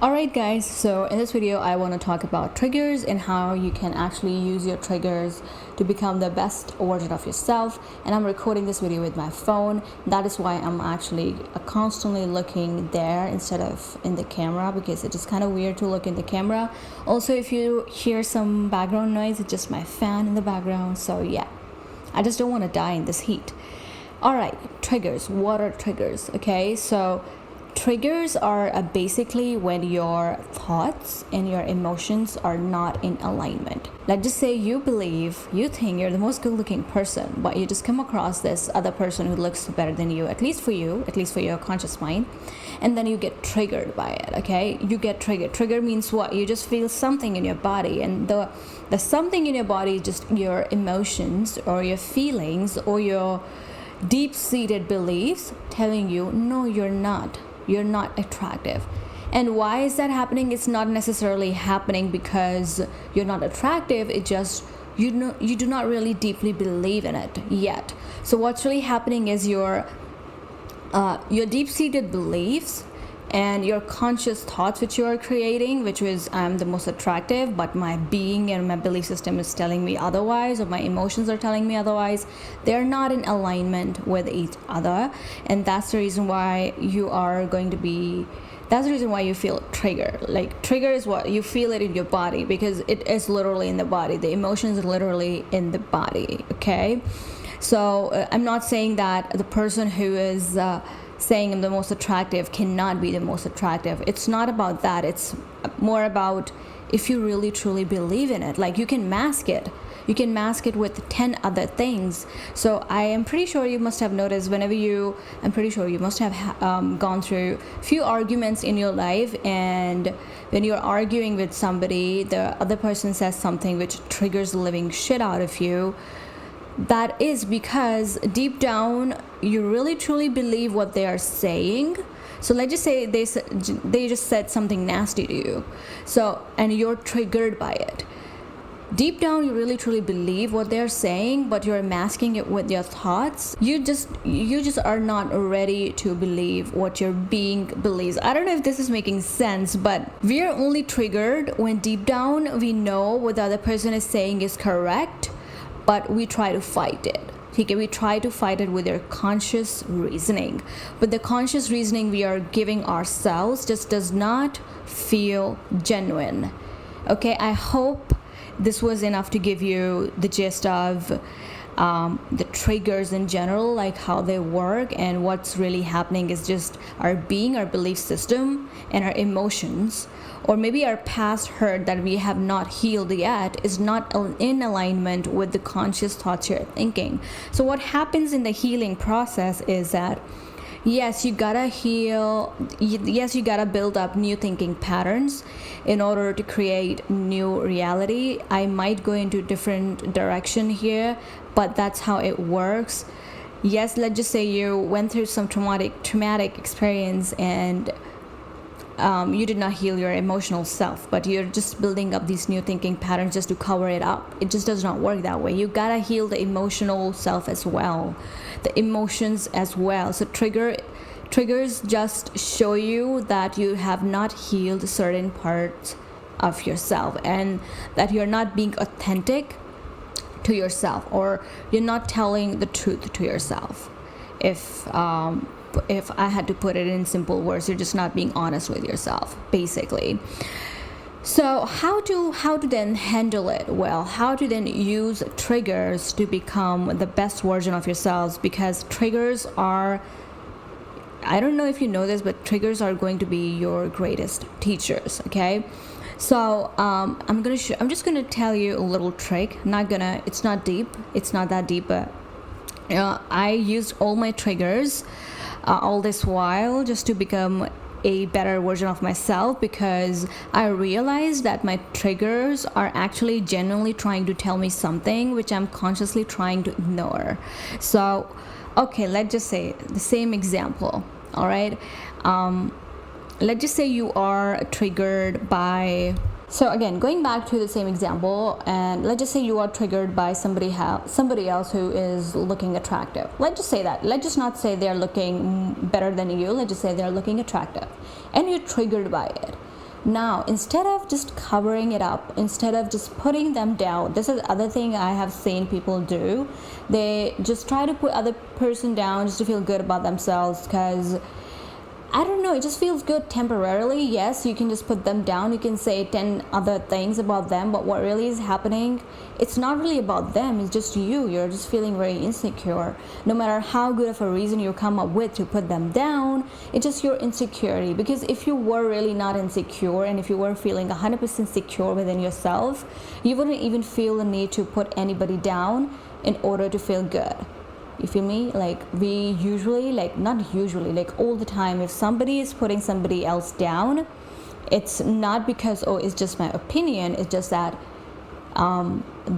Alright guys, so in this video I want to talk about triggers and how you can actually use your triggers to become the best version of yourself. And I'm recording this video with my phone. That is why I'm actually constantly looking there instead of in the camera, because it is kind of weird to look in the camera. Also, if you hear some background noise, it's just my fan in the background. So yeah, I just don't want to die in this heat. Alright, triggers. What are triggers? Okay, so triggers are basically when your thoughts and your emotions are not in alignment. Let's just say you think you're the most good looking person, but you just come across this other person who looks better than you, at least for your conscious mind, and then you get triggered by it. Okay, you get triggered. Trigger means what? You just feel something in your body, and the something in your body is just your emotions or your feelings or your deep-seated beliefs telling you, no, you're not attractive. And why is that happening? It's not necessarily happening because you're not attractive. It just you do not really deeply believe in it yet. So what's really happening is your deep-seated beliefs and your conscious thoughts which you are creating, which is I'm the most attractive, but my being and my belief system is telling me otherwise, or my emotions are telling me otherwise. They're not in alignment with each other, and that's the reason why you feel trigger. Like, trigger is what you feel it in your body, because it is literally in the body. The emotions are literally in the body. Okay, so I'm not saying that the person who is saying I'm the most attractive cannot be the most attractive. It's not about that. It's more about if you really truly believe in it. Like, you can mask it. You can mask it with 10 other things. So I am pretty sure you must have noticed I'm pretty sure you must have gone through a few arguments in your life, and when you're arguing with somebody, the other person says something which triggers the living shit out of you. That is because deep down you really truly believe what they are saying. So let's just say they just said something nasty to you, and you're triggered by it. Deep down you really truly believe what they're saying, but you're masking it with your thoughts. You just are not ready to believe what your being believes. I don't know if this is making sense, but we are only triggered when deep down we know what the other person is saying is correct, but we try to fight it. Okay, we try to fight it with our conscious reasoning. But the conscious reasoning we are giving ourselves just does not feel genuine. Okay, I hope this was enough to give you the gist of the triggers in general, like how they work, and what's really happening is just our being, our belief system, and our emotions, or maybe our past hurt that we have not healed yet is not in alignment with the conscious thoughts you're thinking. So what happens in the healing process is that yes, you gotta heal. Yes, you gotta build up new thinking patterns in order to create new reality. I might go into different direction here, but that's how it works. Yes, let's just say you went through some traumatic experience, and you did not heal your emotional self, but you're just building up these new thinking patterns just to cover it up. It just does not work that way. You gotta heal the emotional self as well, the emotions as well. So triggers just show you that you have not healed certain parts of yourself, and that you're not being authentic to yourself, or you're not telling the truth to yourself. If I had to put it in simple words, you're just not being honest with yourself, basically. So how to then handle it? Well, how to then use triggers to become the best version of yourselves, because triggers are, I don't know if you know this, but triggers are going to be your greatest teachers. Okay, so I'm just gonna tell you a little trick. It's not that deep, but I used all my triggers all this while just to become a better version of myself, because I realized that my triggers are actually genuinely trying to tell me something which I'm consciously trying to ignore. So okay, let's just say the same example. All right, let's just say you are triggered by, so again, going back to the same example, and let's just say you are triggered by somebody else who is looking attractive. Let's just say that. Let's just not say they're looking better than you. Let's just say they're looking attractive, and you're triggered by it. Now, instead of just covering it up, instead of just putting them down, this is the other thing I have seen people do. They just try to put other person down just to feel good about themselves, because I don't know, it just feels good temporarily. Yes, you can just put them down, you can say 10 other things about them, but what really is happening, it's not really about them, it's just you're just feeling very insecure. No matter how good of a reason you come up with to put them down, it's just your insecurity. Because if you were really not insecure, and if you were feeling 100% secure within yourself, you wouldn't even feel the need to put anybody down in order to feel good. You feel me? Like, we usually, like, not usually, like all the time, if somebody is putting somebody else down, it's not because, oh, it's just my opinion, it's just that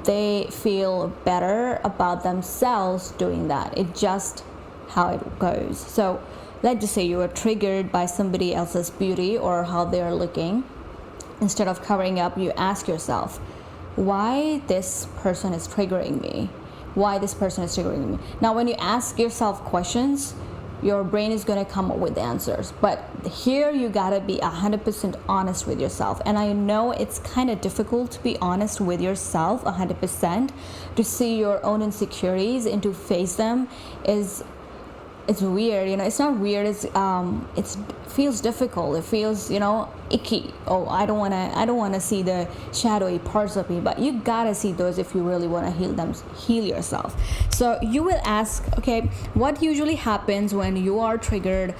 they feel better about themselves doing that. It's just how it goes. So let's just say you were triggered by somebody else's beauty or how they're looking. Instead of covering up, you ask yourself, why this person is triggering me? Why this person is triggering me? Now, when you ask yourself questions, your brain is going to come up with answers. But here you got to be 100% honest with yourself. And I know it's kind of difficult to be honest with yourself 100%, to see your own insecurities and to face them it's weird, it's not weird, it feels difficult, it feels, icky. Oh, I don't want to see the shadowy parts of me. But you gotta see those if you really want to heal yourself. So you will ask, okay, what usually happens when you are triggered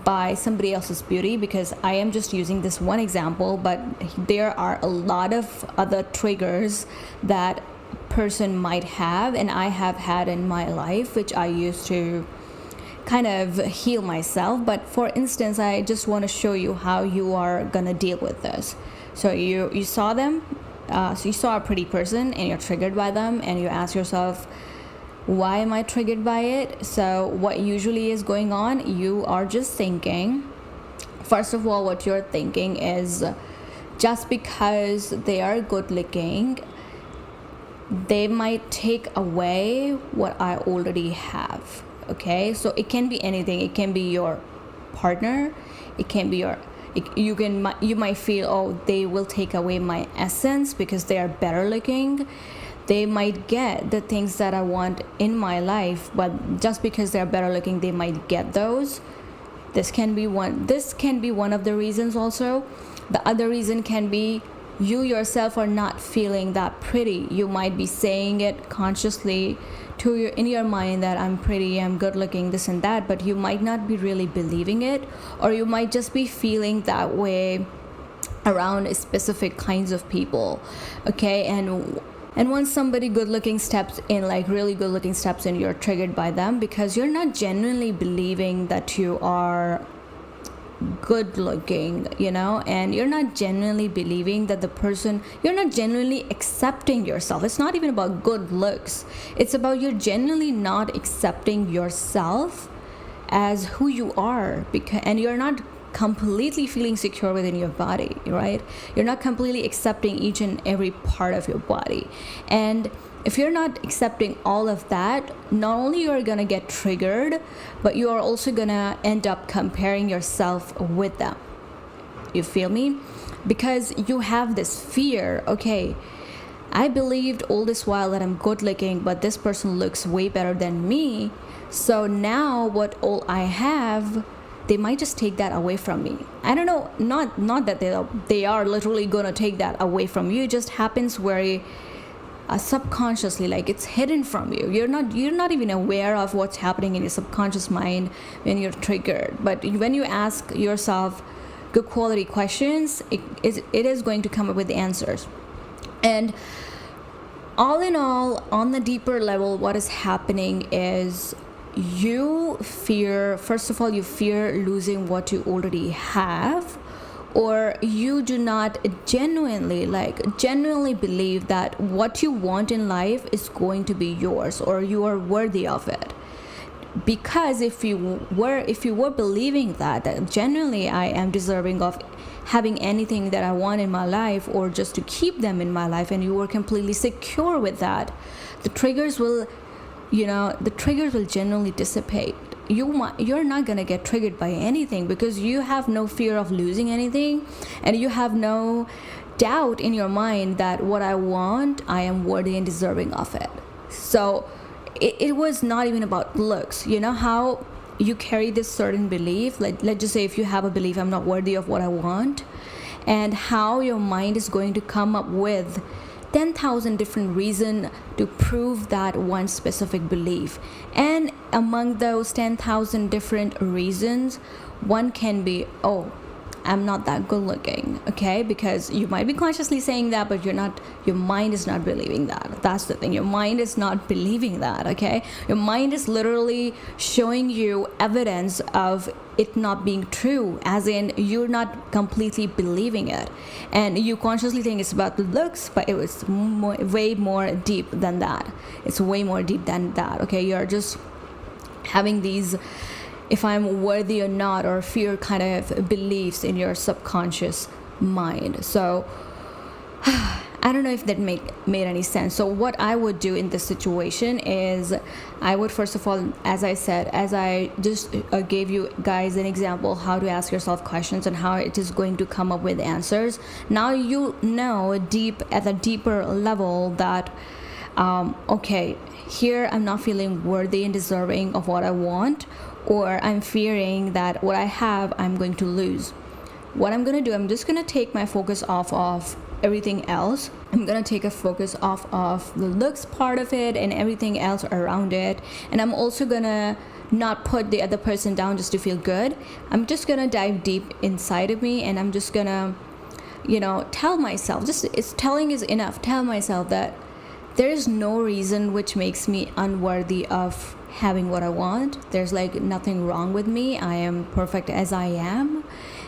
by somebody else's beauty? Because I am just using this one example, but there are a lot of other triggers that person might have, and I have had in my life, which I used to kind of heal myself. But for instance, I just want to show you how you are gonna deal with this. So you saw them, so you saw a pretty person and you're triggered by them, and you ask yourself, why am I triggered by it? So what usually is going on, you are just thinking, first of all, what you're thinking is, just because they are good looking, they might take away what I already have. Okay, so it can be anything. It can be your partner, it can be you might feel, oh, they will take away my essence because they are better looking. They might get the things that I want in my life, but just because they're better looking, they might get those. This can be one of the reasons. Also, the other reason can be you yourself are not feeling that pretty. You might be saying it consciously in your mind that I'm pretty, I'm good looking, this and that, but you might not be really believing it, or you might just be feeling that way around specific kinds of people. Okay, and once somebody good looking steps in, like really good looking steps in, you're triggered by them because you're not genuinely believing that you are good looking, and you're not genuinely believing that you're not genuinely accepting yourself. It's not even about good looks, it's about you're genuinely not accepting yourself as who you are, and you're not completely feeling secure within your body, right? You're not completely accepting each and every part of your body. And if you're not accepting all of that, not only you're gonna get triggered, but you are also gonna end up comparing yourself with them. You feel me? Because you have this fear, okay, I believed all this while that I'm good looking, but this person looks way better than me. So now what all I have, they might just take that away from me. I don't know, not that they are literally gonna take that away from you. It just happens very subconsciously, like it's hidden from you. You're not even aware of what's happening in your subconscious mind when you're triggered. But when you ask yourself good quality questions, it is going to come up with answers. And all in all, on the deeper level, what is happening is you fear losing what you already have, or you do not genuinely believe that what you want in life is going to be yours, or you are worthy of it. Because if you were believing that genuinely I am deserving of having anything that I want in my life, or just to keep them in my life, and you were completely secure with that, the triggers will generally dissipate. you're not gonna get triggered by anything, because you have no fear of losing anything, and you have no doubt in your mind that what I want, I am worthy and deserving of it. So it was not even about looks. You know how you carry this certain belief, like let's just say if you have a belief, I'm not worthy of what I want, and how your mind is going to come up with 10,000 different reasons to prove that one specific belief. And among those 10,000 different reasons, one can be, oh, I'm not that good looking, okay? Because you might be consciously saying that, but your mind is not believing that. That's the thing. Your mind is not believing that, okay? Your mind is literally showing you evidence of it not being true, as in you're not completely believing it. And you consciously think it's about the looks, but it was way more deep than that. It's way more deep than that, okay? You're just having these, if I'm worthy or not, or fear kind of beliefs in your subconscious mind. So I don't know if that made any sense. So what I would do in this situation is I would, first of all, as I said, as I just gave you guys an example how to ask yourself questions and how it is going to come up with answers. Now you know at a deeper level that okay, here I'm not feeling worthy and deserving of what I want, or I'm fearing that what I have I'm going to lose. What I'm going to do, I'm just going to take my focus off of everything else. I'm going to take a focus off of the looks part of it and everything else around it. And I'm also going to not put the other person down just to feel good. I'm just going to dive deep inside of me, and I'm just going to, tell myself, telling is enough. Tell myself that there is no reason which makes me unworthy of having what I want. There's nothing wrong with me. I am perfect as I am.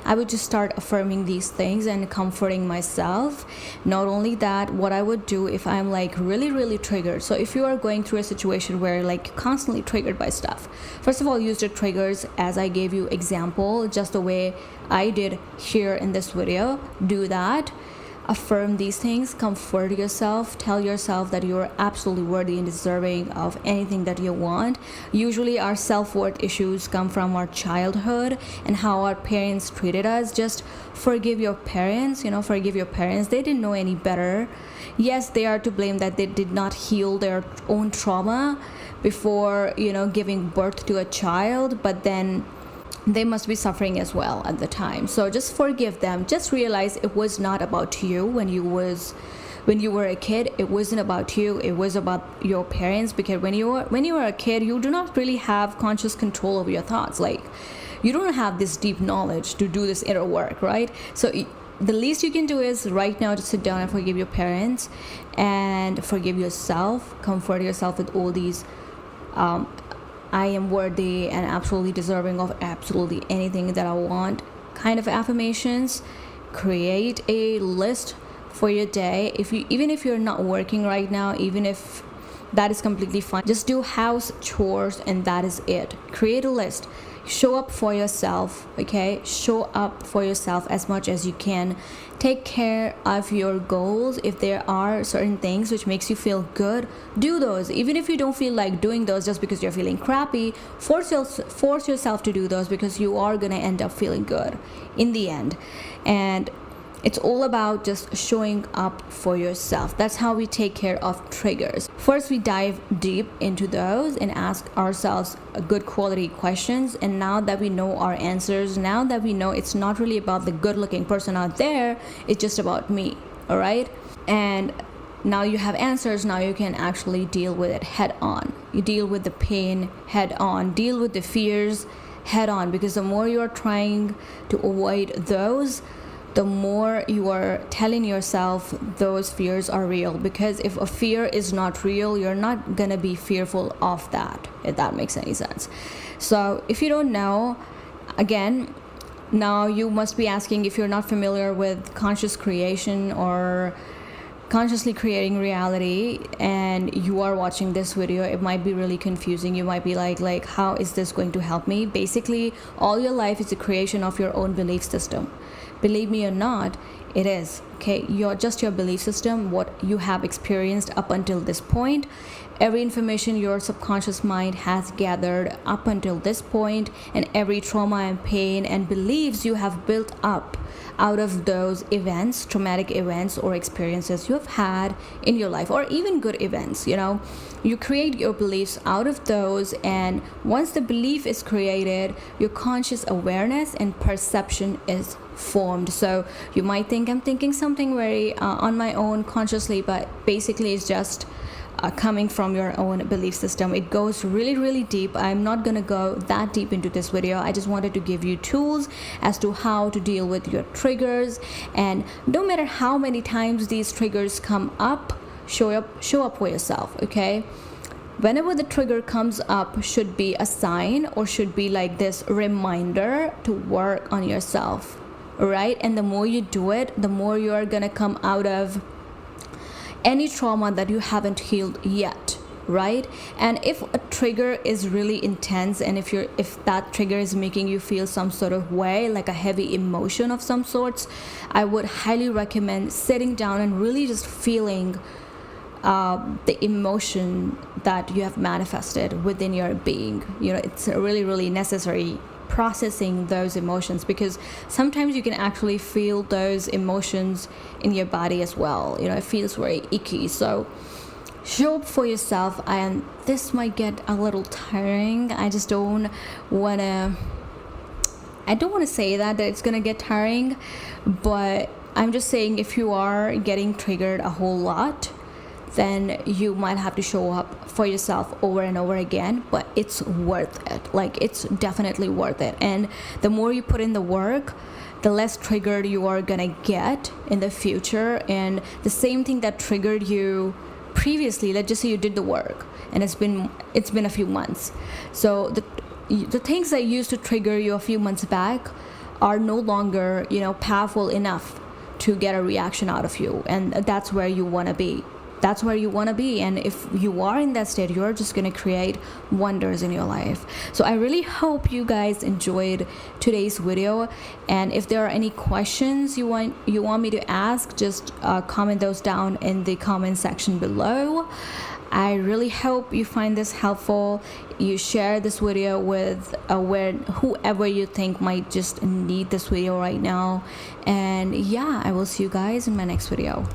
I would just start affirming these things and comforting myself. Not only that, what I would do if I'm really, really triggered. So if you are going through a situation where you're constantly triggered by stuff, first of all, use the triggers as I gave you example, just the way I did here in this video. Do that. Affirm these things, comfort yourself, tell yourself that you're absolutely worthy and deserving of anything that you want. Usually our self-worth issues come from our childhood and how our parents treated us. Just forgive your parents, forgive your parents. They didn't know any better. Yes, they are to blame that they did not heal their own trauma before, giving birth to a child, but then they must be suffering as well at the time. So just forgive them. Just realize it was not about you when you were a kid. It wasn't about you. It was about your parents, because when you were a kid, you do not really have conscious control over your thoughts. You don't have this deep knowledge to do this inner work, right? So the least you can do is right now just sit down and forgive your parents and forgive yourself. Comfort yourself with all these I am worthy and absolutely deserving of absolutely anything that I want kind of affirmations. Create a list for your day. Even if you're not working right now, even if that is completely fine, just do house chores and that is it. Create a list. Show up for yourself, okay? Show up for yourself as much as you can. Take care of your goals. If there are certain things which makes you feel good, do those. Even if you don't feel like doing those just because you're feeling crappy, force yourself to do those, because you are going to end up feeling good in the end. And it's all about just showing up for yourself. That's how we take care of triggers. First, we dive deep into those and ask ourselves good quality questions. And now that we know our answers, now that we know it's not really about the good looking person out there, it's just about me, all right? And now you have answers. Now you can actually deal with it head on. You deal with the pain head on, deal with the fears head on, because the more you are trying to avoid those, the more you are telling yourself those fears are real. Because if a fear is not real, you're not gonna be fearful of that, if that makes any sense. So if you don't know, again, now you must be asking, if you're not familiar with conscious creation or consciously creating reality and you are watching this video, it might be really confusing. You might be like how is this going to help me? Basically, all your life is a creation of your own belief system. Believe me or not, it is, okay? Your belief system, what you have experienced up until this point, every information your subconscious mind has gathered up until this point, and every trauma and pain and beliefs you have built up out of those events, traumatic events or experiences you have had in your life, or even good events. You create your beliefs out of those, and once the belief is created, your conscious awareness and perception is formed. So you might think I'm thinking something very on my own consciously, but basically it's just coming from your own belief system. It goes really, really deep. I'm not gonna go that deep into this video. I just wanted to give you tools as to how to deal with your triggers, and no matter how many times these triggers come up, show up for yourself. Okay, whenever the trigger comes up should be a sign, or should be like this reminder to work on yourself, right? And the more you do it, the more you are gonna come out of any trauma that you haven't healed yet, right? And if a trigger is really intense, and if that trigger is making you feel some sort of way, like a heavy emotion of some sorts, I would highly recommend sitting down and really just feeling the emotion that you have manifested within your being. It's really, really necessary processing those emotions, because sometimes you can actually feel those emotions in your body as well. It feels very icky. So show up for yourself, and this might get a little tiring. I don't want to say that it's gonna get tiring, but I'm just saying, if you are getting triggered a whole lot, then you might have to show up for yourself over and over again, but it's worth it. It's definitely worth it. And the more you put in the work, the less triggered you are gonna get in the future. And the same thing that triggered you previously, let's just say you did the work and it's been a few months, so the things that used to trigger you a few months back are no longer powerful enough to get a reaction out of you, and that's where you want to be. And if you are in that state, you're just going to create wonders in your life. So I really hope you guys enjoyed today's video, and if there are any questions you want me to ask, just comment those down in the comment section below. I really hope you find this helpful. You share this video with whoever you think might just need this video right now. And yeah, I will see you guys in my next video.